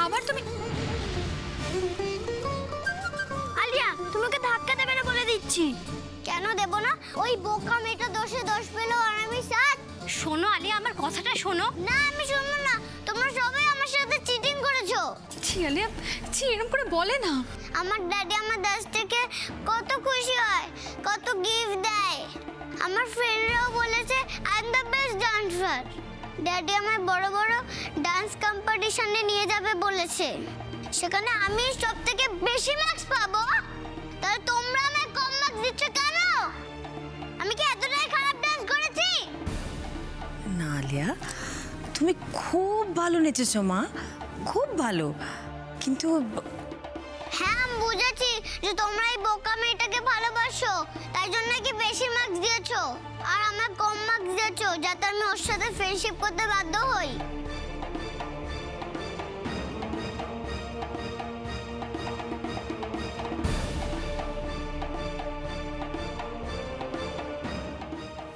আবার তুমি আলিয়া, তুমি ওকে ধাক্কা দেবে না বলে দিচ্ছি। কেন দেব না? ওই বোকা মেয়েটা দোষে দোষ পেল আর আমি সাত। শোনো আলিয়া, আমার কথাটা শোনো। না, আমি শুনবো না। তোমরা সবাই আমার সাথে চিটিং করেছো। ছি আলিয়া, ছি, এরকম করে বলে না। আমার ড্যাডি আমার ডান্স থেকে কত খুশি হয়, কত গিফট দেয়। আমার ফ্রেন্ডরাও বলেছে I am the best dancer. Daddy আমার বড় বড় ডান্স কম্পিটিশনে নিয়ে যাবে বলেছে। সেখানে আমি সব থেকে বেশি মার্কস পাবো। তাহলে তোমরা আমায় কম মার্কস দিচ্ছ কেন? আমি কি এতটাই খারাপ ডান্স করেছি? না আলিয়া, তুমি খুব ভালো নেচেছো মা, খুব ভালো। কিন্তু হ্যাঁ, আমি বুঝেছি যে তোমরা এই বোকা মেয়েটাকে ভালোবাসো, তাই জন্য কি বেশি মার্কস দিয়েছো আর আমার কম মার্কস দিয়েছো, যাতে আমি ওর সাথে ফ্রেন্ডশিপ করতে বাধ্য হই।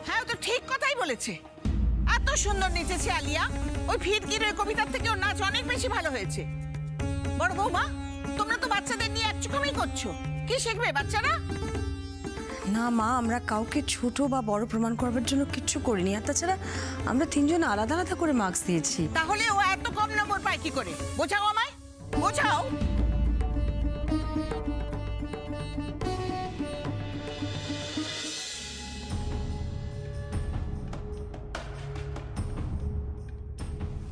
হ্যাঁ, ও তো ঠিক কথাই বলেছে। এত সুন্দর নেচেছে আলিয়া। ওই ফিরকির ওই কবিতার থেকে ওর নাচ অনেক বেশি ভালো হয়েছে। বড় বৌমা, তোমরা তো বাচ্চাদের নিয়ে একচুকমই করছো। কি শিখবে বাচ্চারা? না মা, আমরা কাউকে ছোট বা বড় প্রমাণ করবার জন্য কিচ্ছু করিনি। আর তাছাড়া আমরা তিনজন আলাদা আলাদা করে মার্কস দিয়েছি। তাহলে ও এত কম নম্বর পায় কি করে? বোঝাও আমায়, বোঝাও।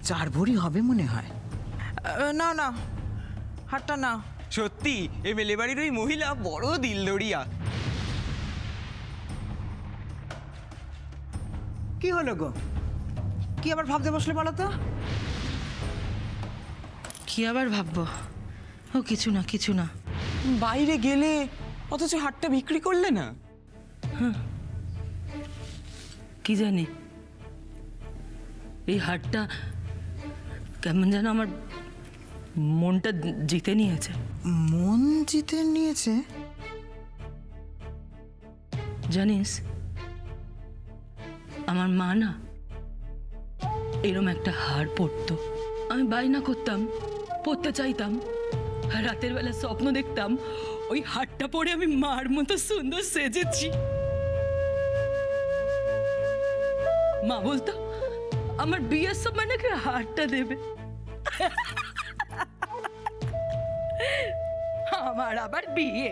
চার ভরি হবে মনে হয়। না না, হাতটা না। সত্যি এমএলএ বাড়ির ওই মহিলা বড় দিলদরিয়া। কি হলো গো? কি আবার ভাবতে বসলে বলো তো? কি আবার ভাববো? ও কিছু না, কিছু না। বাইরে গেলে অথচ হাটটা বিক্রি করলে না। কি জানি এই হাটটা কেমন যেন আমার মনটা জিতে নিয়েছে। মন জিতে নিয়েছে? জানিস, আমার মা না এরম একটা হার পরতো। আমি বায়না করতাম, পরতে চাইতাম। আর রাতের বেলা স্বপ্ন দেখতাম ওই হারটা পরে আমি মার মতো সুন্দর সেজেছি। মা বলতো আমার বিয়ের সময় নাকি হারটা দেবে। আমার আবার বিয়ে,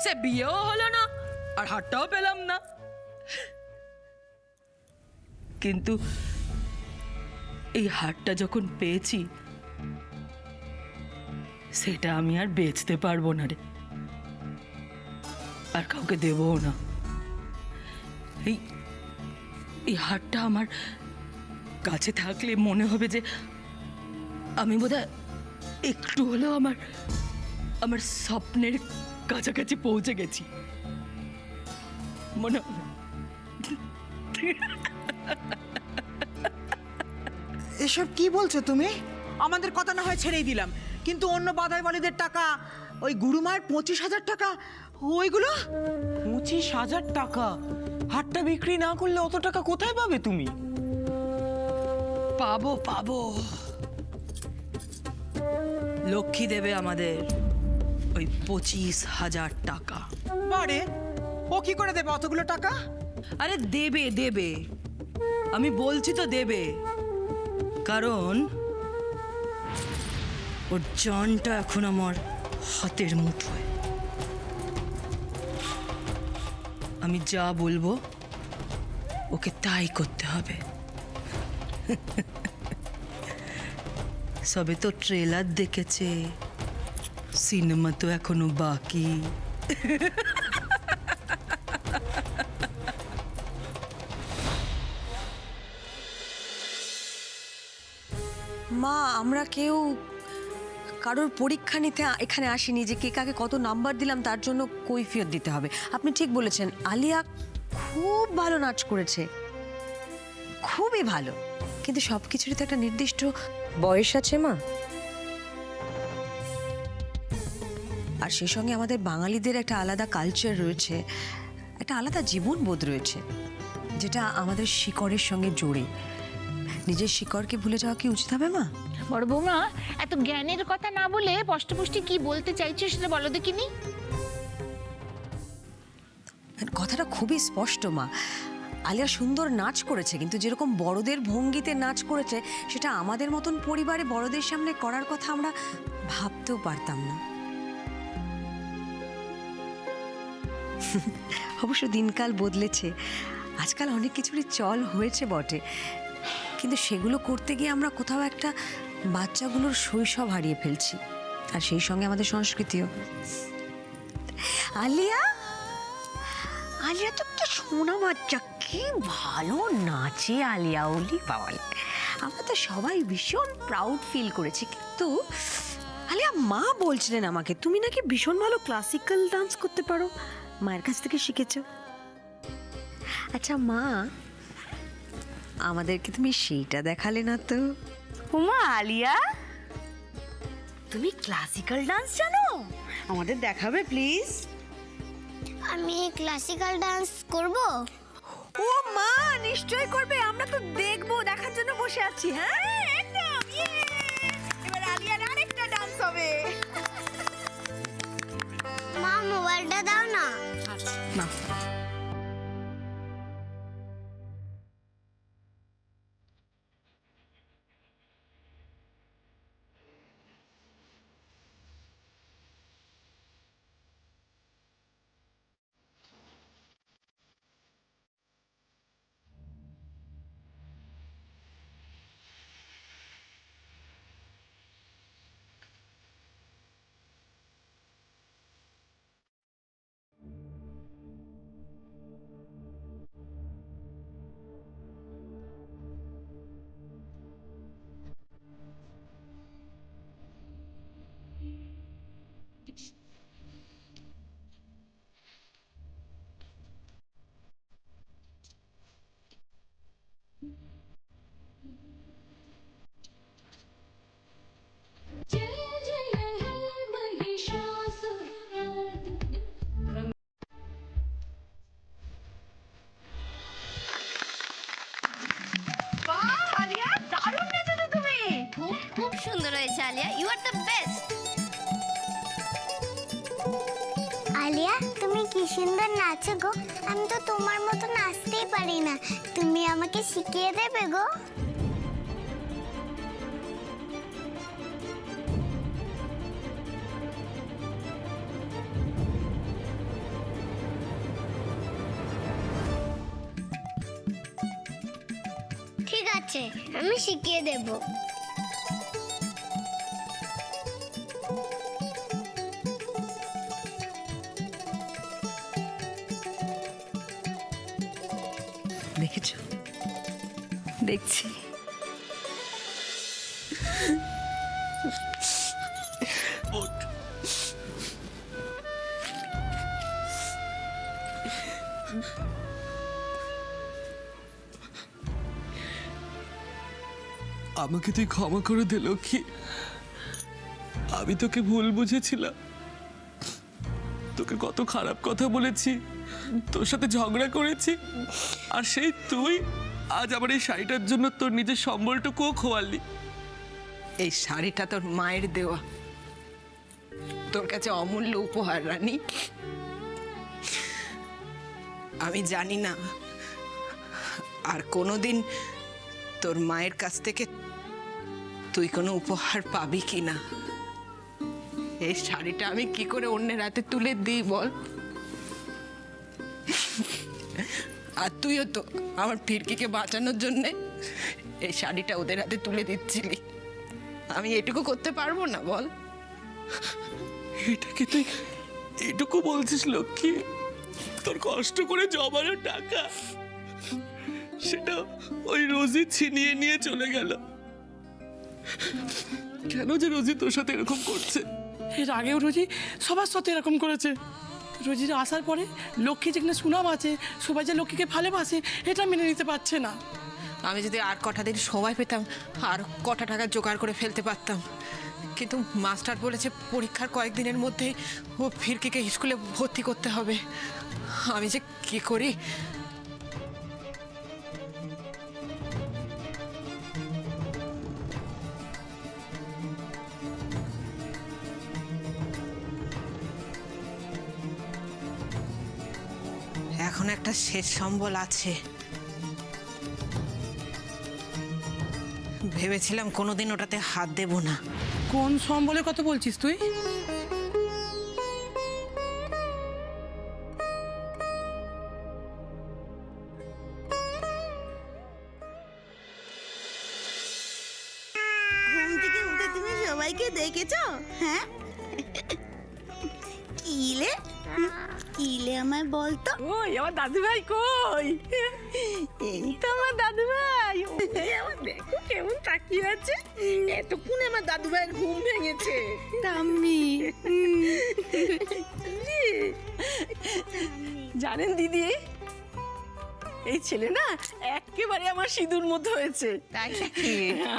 সে বিয়েও হলো না আর হারটাও পেলাম না। কিন্তু এই হারটা যখন পেয়েছি সেটা আমি আর বেচতে পারবো না রে, আর কাউকে দেবও না। এই এই হারটা আমার কাছে থাকলে মনে হবে যে আমি বোধহয় একটু হলেও আমার আমার স্বপ্নের কাছাকাছি পৌঁছে গেছি মনে হবে। এসব কি বলছো তুমি? আমাদের কথা না হয় ছেড়েই দিলাম, কিন্তু অন্য বাধাই বালিদের টাকা, ওই গুরুমায়ের 25,000 টাকা, ওইগুলো 25,000 টাকা? হাটটা বিক্রি না করলে অত টাকা কোথায় পাবে তুমি? পাবো পাবো, লক্ষ্মী দেবে আমাদের ওই 25,000 টাকা। বারে, ও কি করে দেবে অতগুলো টাকা? আরে দেবে দেবে, আমি বলছি তো দেবে, কারণ ওর জানটা এখন আমার হাতের মুঠোয়। আমি যা বলবো ওকে তাই করতে হবে। সবে তো ট্রেলার দেখেছে, সিনেমা তো এখনো বাকি। মা, আমরা কেউ কারোর পরীক্ষা নিতে এখানে আসিনি যে কে কাকে কত নাম্বার দিলাম তার জন্য কৈফিয়ত দিতে হবে। আপনি ঠিক বলেছেন, আলিয়া খুব ভালো নাচ করেছে, খুবই ভালো। কিন্তু সব কিছুরই তো একটা নির্দিষ্ট বয়স আছে মা। আর সেই সঙ্গে আমাদের বাঙালিদের একটা আলাদা কালচার রয়েছে, একটা আলাদা জীবনবোধ রয়েছে, যেটা আমাদের শিকড়ের সঙ্গে জড়ে। নিজের শিকড়কে ভুলে যাওয়া কি উচিত হবে মা? বড় বৌমা, এত জ্ঞানের কথা না বলে স্পষ্ট কি বলতে চাইছো সেটা বলো দেখিনি। কথাটা খুবই স্পষ্ট মা। আলিয়া সুন্দর নাচ করেছে, কিন্তু যেরকম বড়দের ভঙ্গিতে নাচ করেছে সেটা আমাদের মতন পরিবারে বড়দের সামনে করার কথা আমরা ভাবতেও পারতাম না। অবশ্য দিনকাল বদলেছে, আজকাল অনেক কিছুরই চল হয়েছে বটে, কিন্তু সেগুলো করতে গিয়ে আমরা কোথাও একটা বাচ্চাগুলোর শৈশব হারিয়ে ফেলছি, আর সেই সঙ্গে আমাদের সংস্কৃতিও। আলিয়া, আলিয়া তো একটা সোনা বাচ্চা, কি ভালো নাচে আলিয়া, ওলি বাবাল। আমরা তো সবাই ভীষণ প্রাউড ফিল করেছি। কিন্তু আলিয়া, মা বলছিলেন আমাকে তুমি নাকি ভীষণ ভালো ক্লাসিক্যাল ডান্স করতে পারো, মায়ের কাছ থেকে শিখেছ। আচ্ছা মা, আমাদেরকে তুমি সেইটা দেখালে না তো। উমা, আলিয়া তুমি ক্লাসিক্যাল ডান্স জানো? আমাদের দেখাবে প্লিজ। আমি ক্লাসিক্যাল ডান্স করব। ও মা, নিশ্চয়ই করবে, আমরা তো দেখবো, দেখার জন্য বসে আছি। হ্যাঁ একদম, এবার আলিয়ার আরেকটা ডান্স হবে। মা, মোবাইলটা দাও না। না, খুব সুন্দর হয়েছে Alia, you are the best. Alia, তুমি কি সুন্দর নাচো গো, আমি তো তোমার মতো নাচতেই পারি না, তুমি আমাকে শিখিয়ে দেবে গো? ঠিক আছে, আমি শিখিয়ে দেবো। দেখেছো? দেখছি। আমাকে তুই ক্ষমা করে দে লক্ষ্মী, আমি তোকে ভুল বুঝেছিলাম, তোকে কত খারাপ কথা বলেছি, তোর সাথে ঝগড়া করেছি, আর সেই তুই আজ আমার এই শাড়িটার জন্য তোর নিজের সম্বলটুকুও খোয়ালি। এই শাড়িটা তোর মায়ের দেওয়া, তোর কাছে অমূল্য উপহার রানী। আমি জানি না আর কোনোদিন তোর মায়ের কাছ থেকে তুই কোনো উপহার পাবি কি না। এই শাড়িটা আমি কি করে অন্যের হাতে তুলে দিই বল? আর তুইও তো আমার ফিরকিকে বাঁচানোর জন্যে এই শাড়িটা ওদের হাতে তুলে দিচ্ছিলি, আমি এটুকু করতে পারবো না বল? এটাকে তুই এটুকু বলছিস লক্ষ্মী? তোর কষ্ট করে জমানো টাকা সেটা ওই রোজি ছিনিয়ে নিয়ে চলে গেল। কেন যে রোজি তোর সাথে এরকম করছে? এর আগেও রোজি সবার সাথে এরকম করেছে। রোজির আসার পরে লক্ষ্মী যেখানে সুনাম আছে, সবাই যে লক্ষ্মীকে ভালোবাসে এটা মেনে নিতে পারছে না। আমি যদি আর কটা দিন সময় পেতাম আর কটা টাকা জোগাড় করে ফেলতে পারতাম, কিন্তু মাস্টার বলেছে পরীক্ষার কয়েকদিনের মধ্যেই ও ফিরকিকে স্কুলে ভর্তি করতে হবে। আমি যে কি করি। এখন একটা শেষ সম্বল আছে। ভেবেছিলাম কোনোদিন ওটাতে হাত দেব না। কোন সম্বলের কথা বলছিস তুই? ঘুম থেকে উঠে তুমি সবাইকে দেখেছো? হ্যাঁ, কিলে কিলে আমায় বলতো। ওই আমার দাদু ভাই কই? এই তো আমার দাদু ভাই। আমার দেখো কেমন তাকিয়ে আছে। এতক্ষণে আমার দাদু ভাইয়ের ঘুম ভেঙেছে। তাম্মি, জানেন দিদি, এই ছেলে না একেবারে আমার সিঁদুর মতো হয়েছে। তাই নাকি?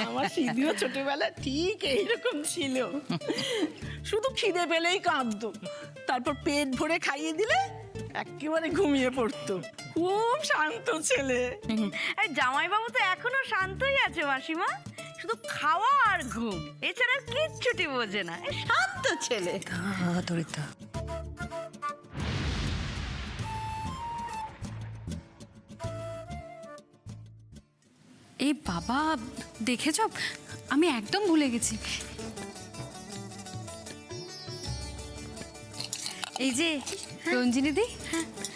আমার সিঁদুর ছোটবেলা ঠিক এইরকম ছিল। শুধু খিদে পেলেই কাঁদতো, তারপর পেট ভরে খাইয়ে দিলে একেবারে ঘুমিয়ে পড়তো। খুব শান্ত ছেলে। আর জামাইবাবু তো এখনো শান্তই আছে মাসিমা, শুধু খাওয়া আর ঘুম, এছাড়া কিচ্ছুটি বোঝে না। এ শান্ত ছেলে। তরিতা, এই বাবা, দেখেছ আমি একদম ভুলে গেছি। এই যে রঞ্জিনী দি,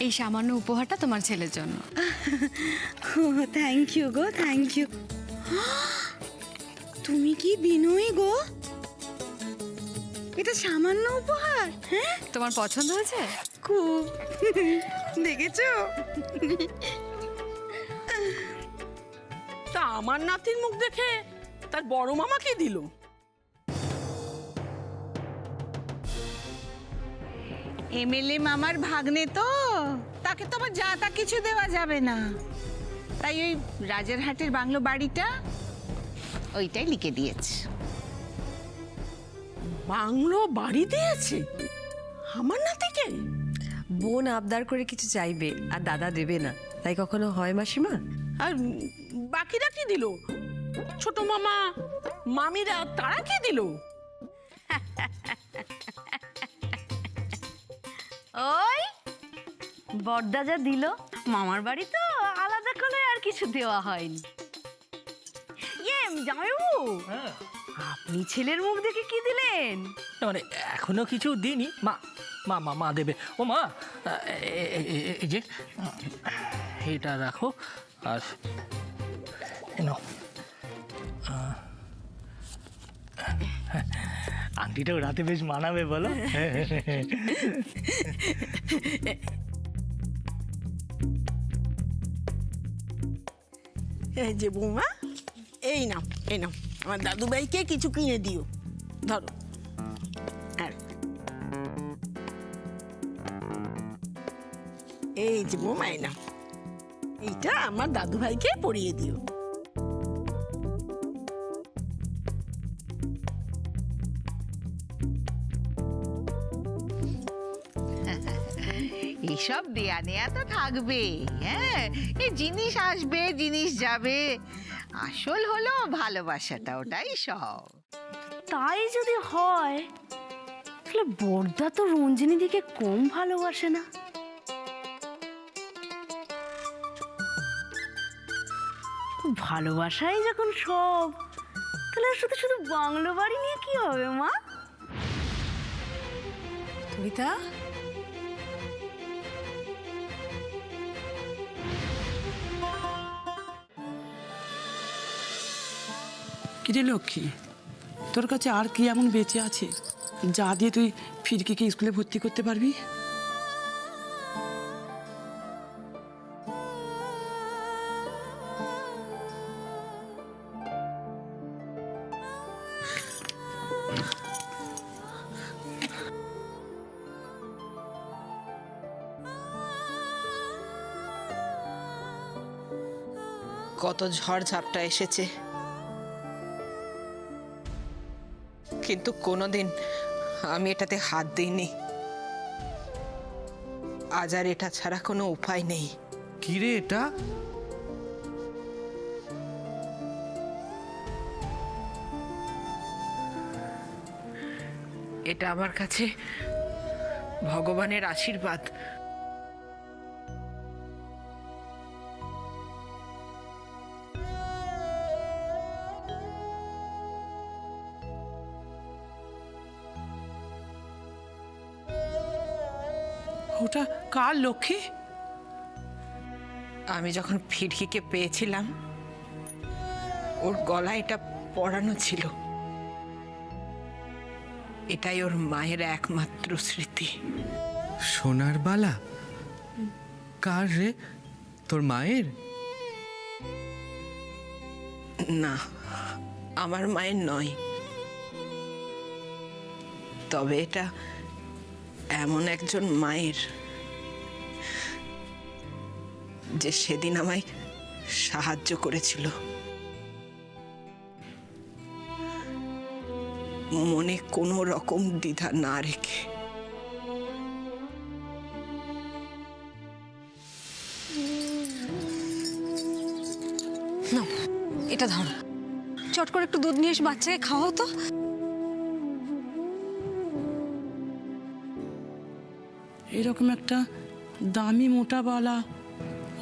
এই সামান্য উপহারটা তোমার ছেলের জন্য। থ্যাংক ইউ গো, থ্যাংক ইউ। তুমি কি বিনয়ী গো, এটা সামান্য উপহার? হ্যাঁ, তোমার পছন্দ হয়েছে? খুব। দেখেছো? তা আমার নাতির মুখ দেখে তার বড় মামা কি দিল? এমএলএ মামার ভাগ্নে তো, তাকে তো আবার যা তা কিছু দেওয়া যাবে না। তাই ওই রাজারহাটের বাংলো বাড়িটা ওইটাই লিখে দিয়েছে। বাংলো বাড়ি দিয়েছে আমার নাতিকে? বোন আবদার করে কিছু চাইবে আর দাদা দেবে না, তাই কখনো হয় মাসিমা? আর বাকিরা কি দিল? ছোট মামা, মামিরা, তারা কি দিল? ওই বড়দা যা দিল, মামার বাড়ি তো আলাদা করে আর কিছু দেওয়া হয়নি। ইয়ে জামাইবাবু, আপনি ছেলের মুখ দেখে কি দিলেন? মানে এখনো কিছু দিইনি। মা মা মা মা দেবে। ও মা, এই যে এটা রাখো, আর নাও। আন্টিটাও রাতে বেশ মানাবে বলো। এই যে বৌমা, এই নাও, এই নাও, আমার দাদু ভাইকে কিছু কিনে দিও। ধরো। আর এই যে বৌমা, এই নাও, এইটা আমার দাদু ভাইকে পরিয়ে দিও। এইসব দেয়া নেয়া তো থাকবে। হ্যাঁ, এই জিনিস আসবে, জিনিস যাবে, আসল হলো ভালোবাসাটা, ওটাই সব। তাই যদি হয় তাহলে বড়দা তো রঞ্জিনী দিকে কম ভালোবাসে না। ভালোবাসাই যখন সব, তাহলে শুধু শুধু বাংলো বাড়ি নিয়ে কি হবে মা? তরিতা, কিরে লক্ষ্মী, তোর কাছে আর কি এমন বেঁচে আছে যা দিয়ে তুই ফিরকিকে স্কুলে ভর্তি করতে পারবি? কত ঝড় ঝাপটা এসেছে, কিন্তু কোনোদিন আমি এটাতে হাত দিইনি। আজ আর এটা ছাড়া কোনো উপায় নেই। কি রে এটা? এটা আমার কাছে ভগবানের আশীর্বাদ। ওটা কার লক্ষ্মী? আমি যখন ফিরকিকে পেয়েছিলাম ওর গলায় এটা পরানো ছিল। এটাই ওর মায়ের একমাত্র স্মৃতি। সোনার বালা? কার রে? তোর মায়ের? না, আমার মায়ের নয়, তবে এটা এমন একজন মায়ের যে সেদিন আমায় সাহায্য করেছিল। মনে কোনো রকম দ্বিধা না রেখে। না, এটা ধরো, চট করে একটু দুধ নিয়ে এসে বাচ্চাকে খাওয়াও তো। এরকম একটা দামি মোটা বালা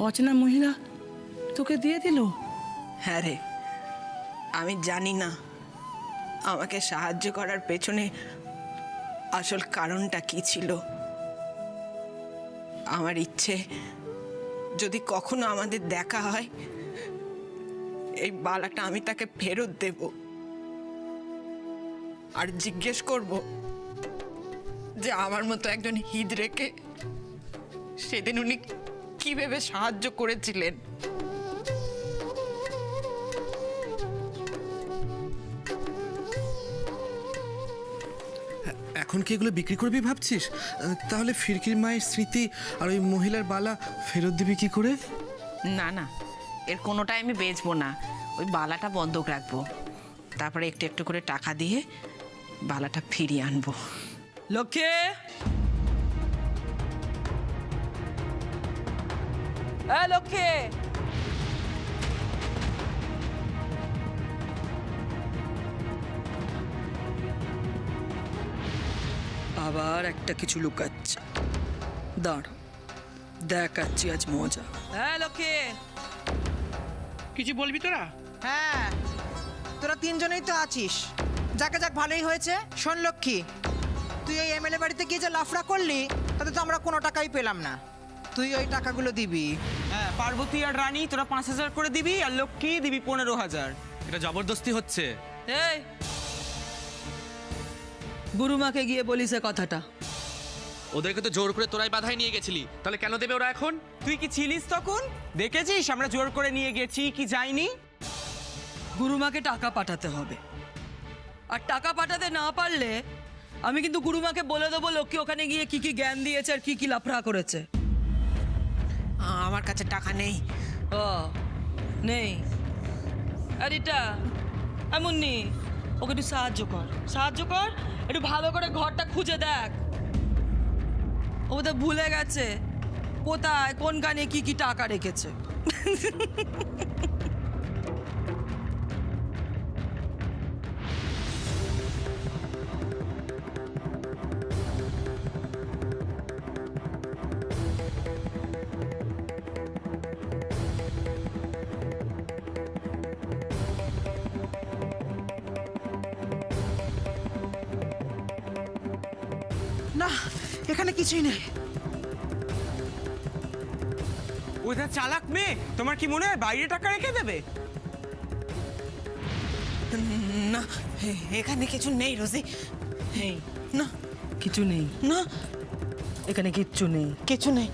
অচেনা মহিলা তোকে দিয়ে দিল? হ্যাঁ রে, আমি জানি না আমাকে সাহায্য করার পেছনে আসল কারণটা কি ছিল। আমার ইচ্ছে যদি কখনো আমাদের দেখা হয় এই বালাটা আমি তাকে ফেরত দেব আর জিজ্ঞেস করব যে আমার মতো একজন হিজড়েকে সেদিন উনি কিভাবে সাহায্য করেছিলেন। এখন কি এগুলো বিক্রি করবি ভাবছিস? তাহলে ফিরকির মায়ের স্মৃতি আর ওই মহিলার বালা ফেরত দিবি কি করে? না না, এর কোনোটাই আমি বেচবো না, ওই বালাটা বন্ধক রাখবো, তারপরে একটু একটু করে টাকা দিয়ে বালাটা ফিরিয়ে আনবো। লক্ষ্মী, লক্ষ্মী, আবার একটা কিছু লুকাচ্ছে, দাঁড় দেখাচ্ছি আজ মজা। হ্যাঁ লক্ষ্মী, কিছু বলবি তোরা? হ্যাঁ, তোরা তিনজনেই তো আছিস, যাকে যাক ভালোই হয়েছে। শোন লক্ষ্মী, তুই এই এমএলএ বাড়িতে গিয়ে যে লাফড়া করলি তাতে তো আমরা কোনো টাকাই পেলাম না, তুই ওই টাকাগুলো দিবি। হ্যাঁ, পার্বতী আর রানী তোরা 5,000 করে দিবি, আর লক্ষ্মী দিবি 15,000। এটা জবরদস্তি হচ্ছে। এই গুরুমাকে গিয়ে বলিস এ কথাটা। ওদেরকে তো জোর করে তোরাই বাধাই নিয়ে গেছিলি, তাহলে কেন দেবে ওরা এখন? তুই কি ছিলিস তখন? দেখেছিস আমরা জোর করে নিয়ে গেছি কি যাইনি? গুরুমাকে টাকা পাঠাতে হবে, আর টাকা পাঠাতে না পারলে আমি কিন্তু গুরুমাকে বলে দেবো লক্ষ্মী ওখানে গিয়ে কি কি জ্ঞান দিয়েছে আর কি কি লাফড়া করেছে। আমার কাছে টাকা নেই। ও নেই? আর এটা এমন নেই, ওকে একটু সাহায্য কর, সাহায্য কর, একটু ভালো করে ঘরটা খুঁজে দেখ। ও তো ভুলে গেছে কোথায় কোন গানে কি কি টাকা রেখেছে। না, এখানে কিছুই নেই। ওটা চালাক মেয়ে, তোমার কি মনে হয় বাইরে টাকা রেখে দেবে? না, এখানে কিছু নেই রোজি। নেই? না, কিছু নেই? না, এখানে কিচ্ছু নেই। কিছু নেই।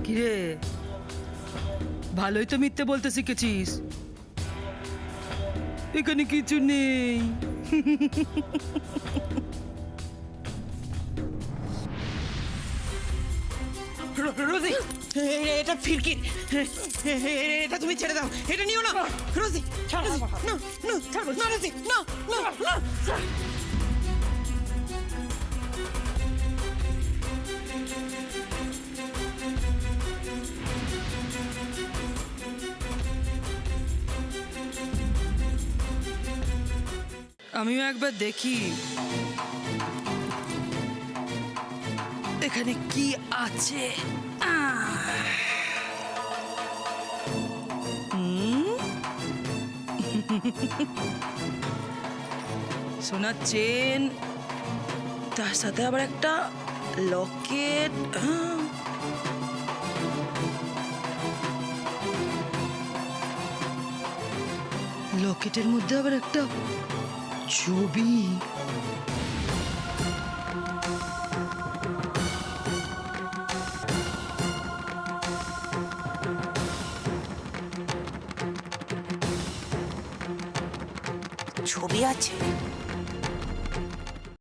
কিরে, ভালোই তো মিথ্যে বলতে শিখেছিস। এখানে কিছু নেই। রোজি, এটা ফিরকির, এটা তুমি ছেড়ে দাও, এটা নিও না রোজি। রোজি, না না না রোজি, না না না। আমিও একবার দেখি এখানে কি আছে। সোনার চেন, তার সাথে আবার একটা লকেট। লকেটের মধ্যে আবার একটা ছবি। ছবি আছে?